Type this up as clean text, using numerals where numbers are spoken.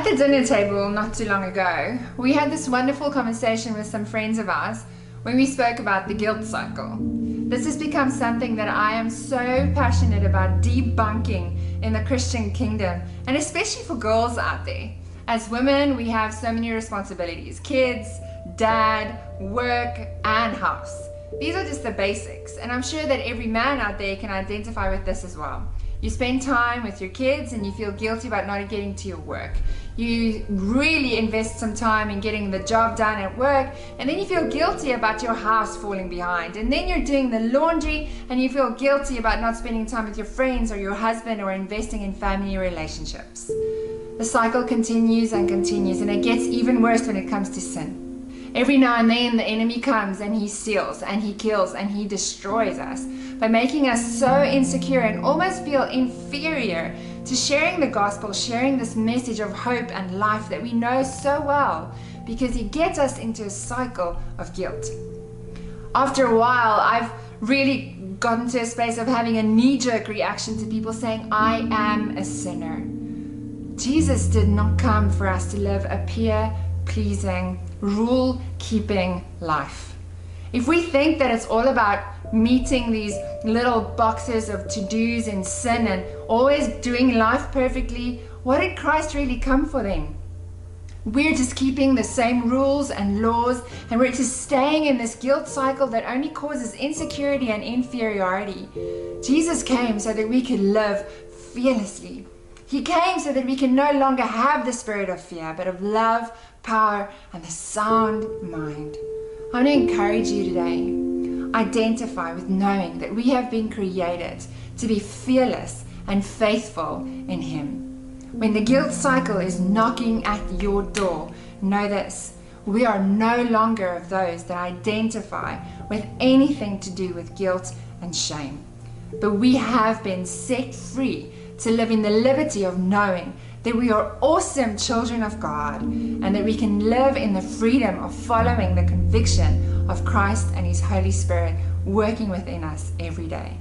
At the dinner table not too long ago, we had this wonderful conversation with some friends of ours when we spoke about the guilt cycle. This has become something that I am so passionate about debunking in the Christian kingdom, and especially for girls out there. As women, we have so many responsibilities: kids, dad, work, and house. These are just the basics, and I'm sure that every man out there can identify with this as well. You spend time with your kids and you feel guilty about not getting to your work. You really invest some time in getting the job done at work, and then you feel guilty about your house falling behind. And then you're doing the laundry and you feel guilty about not spending time with your friends or your husband or investing in family relationships. The cycle continues and continues, and it gets even worse when it comes to sin. Every now and then the enemy comes and he steals and he kills and he destroys us by making us so insecure and almost feel inferior to sharing the gospel, sharing this message of hope and life that we know so well, because he gets us into a cycle of guilt. After a while, I've really gotten to a space of having a knee-jerk reaction to people saying, "I am a sinner." Jesus did not come for us to live a peer-pleasing, rule-keeping life. If we think that it's all about meeting these little boxes of to-dos in sin and always doing life perfectly, what did Christ really come for then? We're just keeping the same rules and laws, and we're just staying in this guilt cycle that only causes insecurity and inferiority. Jesus came so that we could live fearlessly. He came so that we can no longer have the spirit of fear, but of love, power, and the sound mind. I want to encourage you today. Identify with knowing that we have been created to be fearless and faithful in Him. When the guilt cycle is knocking at your door, know this: we are no longer of those that identify with anything to do with guilt and shame. But we have been set free to live in the liberty of knowing that we are awesome children of God, and that we can live in the freedom of following the conviction of Christ and His Holy Spirit working within us every day.